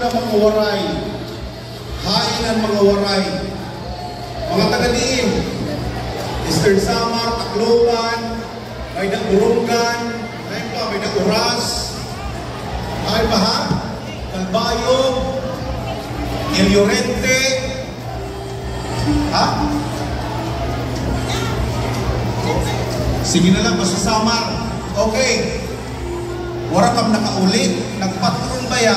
ka mga waray. Hain ang mga waray. Mga taga-diin, Eastern Samar, Tacloban, may Urungan, may Uras, ay pa ha? Calbayo, El Llorente, ha? Sige na lang, basta Samar. Okay. Wara kam nakaulit, nagpatron ba ya?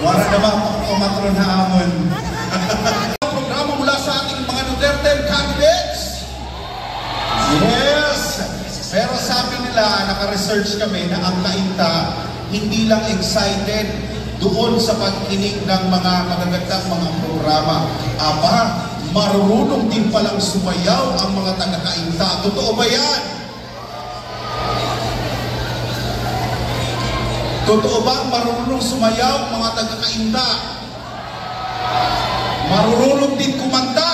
Wara na ba pamatron na amon? Programa mula sa ating mga Duterte candidates? Yes! Pero sabi nila, naka-research kami na ang kainta hindi lang excited doon sa pagkinig ng mga magagandang mga programa. Aba, marunong din palang sumayaw ang mga taga-kainta. Totoo ba yan? Totoo ba marunong sumayaw ang mga taga-kainta? Marunong din kumanta?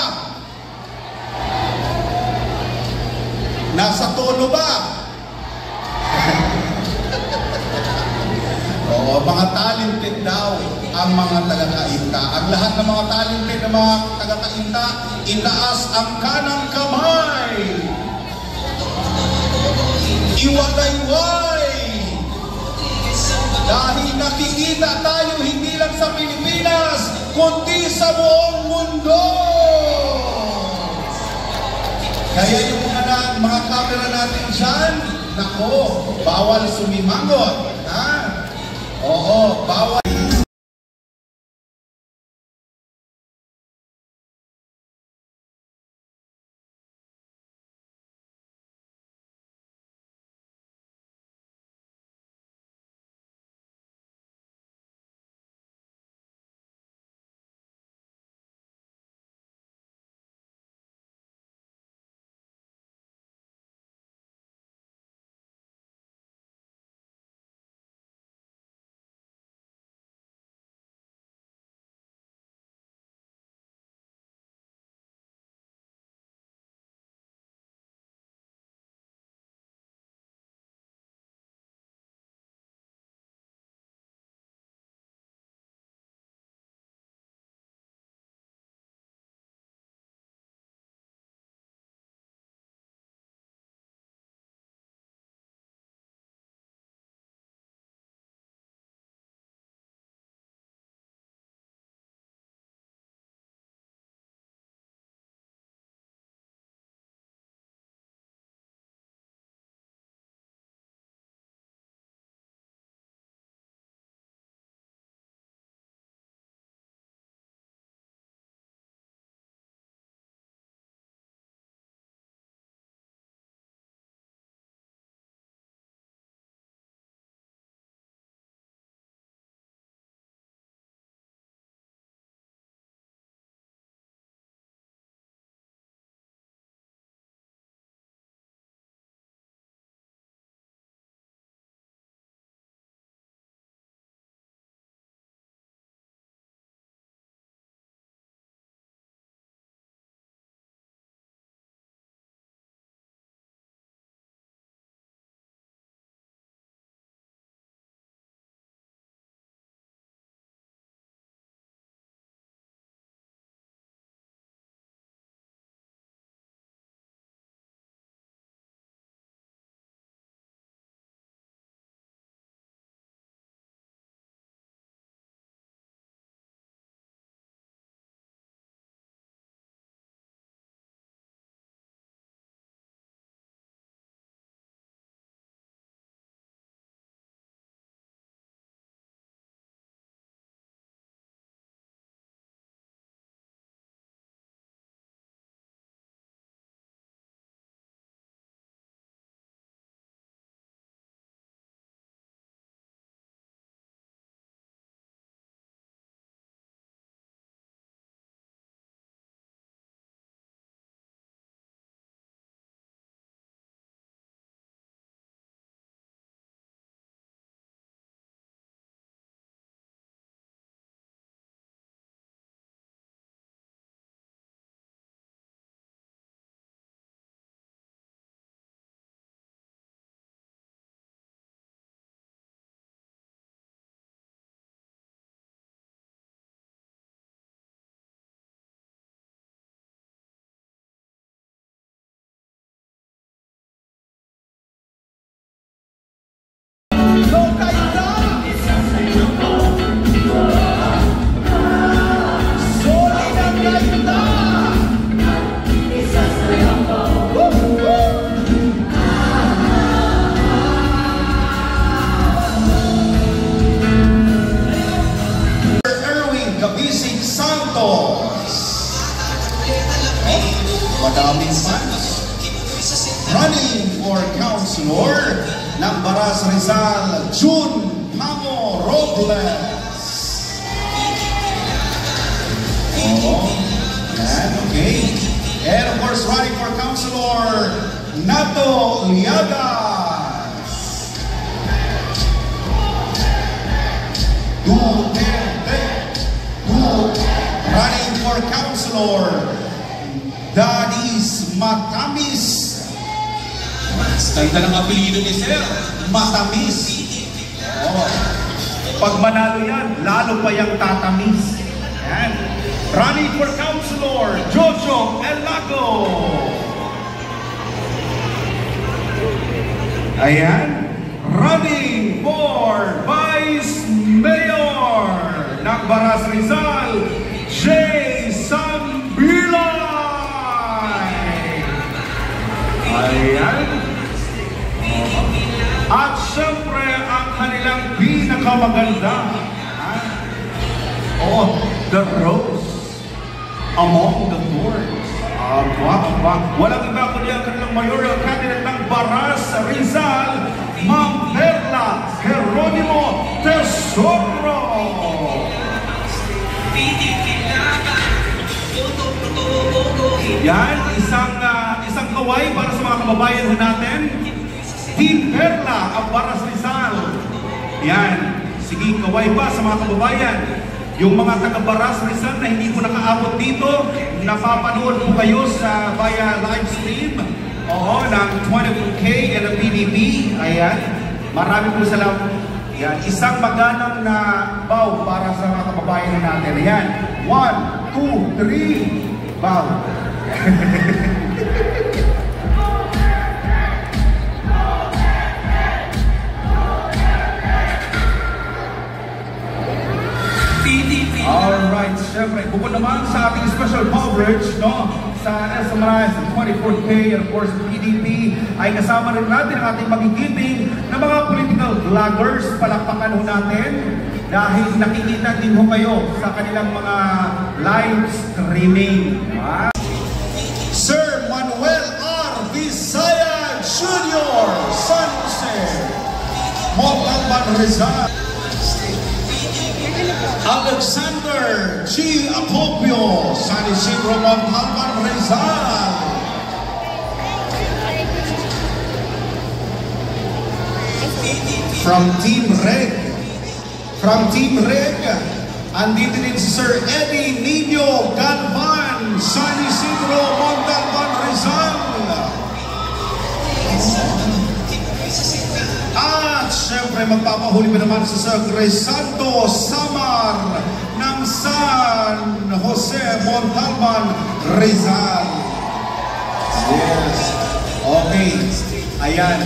Nasa tono ba? Oo, mga talented daw ang mga taga-kainta. Ang lahat ng mga talented ng mga taga-kainta, itaas ang kanang kamay. Iwagayway. Dahil nakikita tayo hindi lang sa Pilipinas, kundi sa buong mundo. Kaya yung mga camera natin dyan, nako, bawal sumimangot. Ha? Oo, bawal. Madaming fans. Running for councilor ng Baras Rizal, June Pamo Robles. Oh, yan, okay. And of course, running for councilor, Nato Liagas. Duterte. Running for councilor, Dadis Matamis. Ganda ng apelido ni Sir. Matamis. Oh. Pag manalo yan, lalo pa yung tatamis. Yan. Running for councilor, Jojo Elago. Ayan. Running for Vice Mayor ng Baras Rizal, Jay Sambilay. Ayan. At syempre, ang kanilang pinakamaganda. Oh, the rose among the thorns. Walang iba kundi ang kanilang mayoral candidate ng Baras Rizal, Ma'am Perla Geronimo Tesoro. Yan, isang kaway para sa mga kababayan natin. Team Perla ang Baras Rizal. Yan, sige kaway pa sa mga kababayan. Yung mga taga-Baras Rizal na hindi po nakaabot dito, napapanood po kayo sa via live stream ng 24K and the PDP. Ayan, marami po salamat. Yan, isang maganang na bow para sa mga kababayan natin. Ayan, 1, 2, 3, bow. Alright, syempre, bukod naman sa ating special coverage, no, sa SMRI, sa 24K, and of course, PDP, ay kasama rin natin ang ating magigiting na mga political vloggers. Palakpakan ho natin dahil nakikita din ho kayo sa kanilang mga live streaming. Sir Manuel R. Visaya Jr. San Jose, Montalban Rizal. Alexander G. Acopio, San Isidro, Montalban Rizal. From Team Reg, andito din si Sir Eddie Nino Galvan, San Isidro, Montalban Rizal. At syempre magpapahuli pa naman si Sir Crisanto Samar ng San Jose, Montalban Rizal. Yes. Okay. Ayan.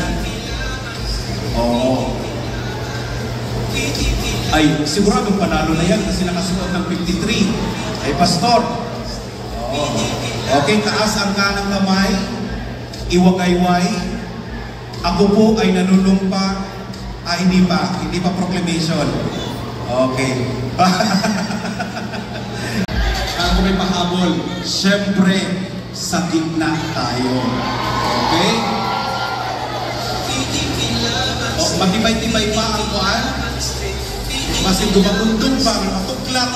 Oo. Ay, sigurado panalo na yan kasi nakasuot ng 53. Ay, Pastor. Oo. Okay, taas ang kanang kamay. Iwagayway. Ako po ay nanunumpa. Hindi pa proclamation. Okay. Ako may pahabol. Siyempre, sa gitna tayo. Okay? O, matibay-tibay pa ang kuhan. Masin dumabundong pa, matuklak.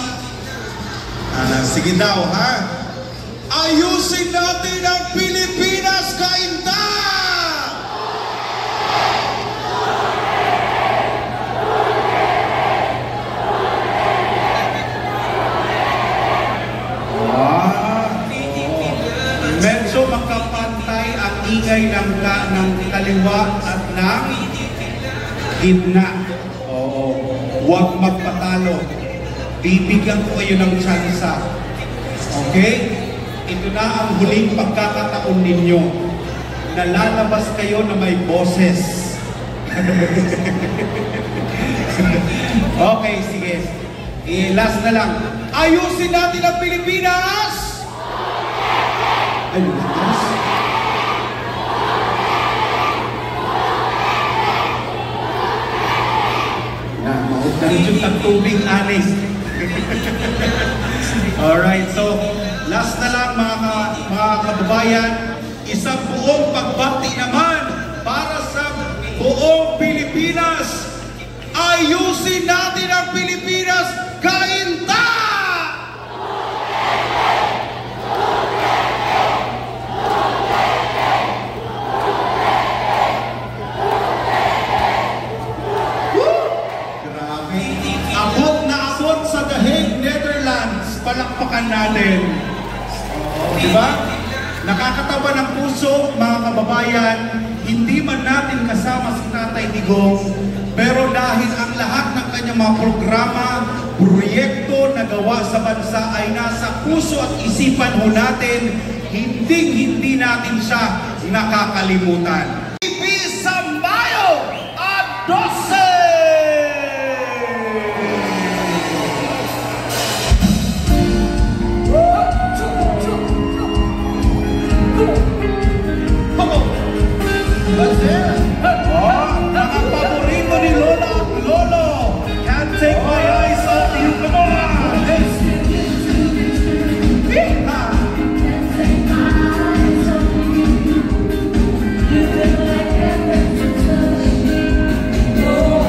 Sige daw, ha? Ayusin natin ang Pilipinas kainta! Medyo makapantay ang ingay ng kaliwa at ng gitna. Oo. Huwag magpatalo. Bibigyan ko kayo ng tsansa. Okay? Ito na ang huling pagkakataon ninyo. Nalalabas kayo na may boses. Okay, sige. Last na lang. Ayusin natin ang Pilipinas! Ayun, yes. Mahot na rin yung tagtubig, anis. Alright, so, last last na lang mga kababayan, isang buong pagbati naman para sa buong Pilipinas. Ayusin natin ang Pilipinas, kainta! Grabe. Abot na abot sa The Hague, Netherlands. Palakpakan natin. Diba? Nakakatawa ng puso, mga kababayan, hindi man natin kasama si Tatay Digong, pero dahil ang lahat ng kanyang mga programa, proyekto na gawa sa bansa ay nasa puso at isipan ho natin, hindi natin siya nakakalimutan. PP Sambayo at 12! That's it. Oh, mga paborito ni Lola at Lolo. Can't take my eyes off you. Come on. Pika. Oh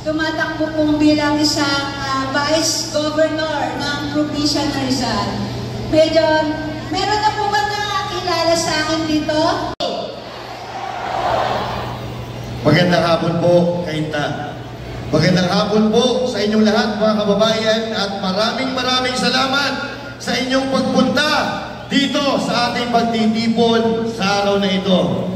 tumatakbo pong bilang isang Vice Governor ng probinsya ng Rizal. Medyo, meron na po ba nakakilala sa akin dito? Magandang hapon po, Kainta. Magandang hapon po sa inyong lahat, mga kababayan, at maraming salamat sa inyong pagpunta dito sa ating pagtitipon sa araw na ito.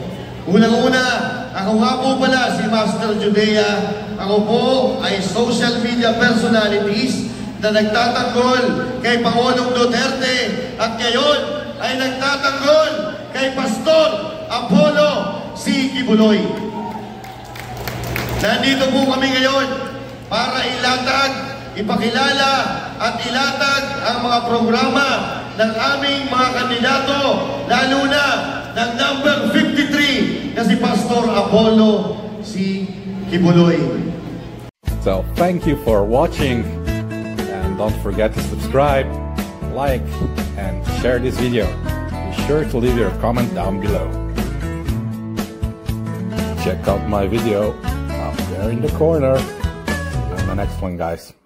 Unang-una, ako nga po pala si Master Judea. Ako po ay social media personalities na nagtatanggol kay Pangulong Duterte at ngayon ay nagtatanggol kay Pastor Apollo C. Kibuloy. Nandito po kami ngayon para ilatag, ipakilala at ilatag ang mga programa ng aming mga kandidato, lalo na ng number 53 na si Pastor Apollo C. Kibuloy. So thank you for watching, and don't forget to subscribe, like, and share this video. Be sure to leave your comment down below. Check out my video up there in the corner. See you in the next one, guys.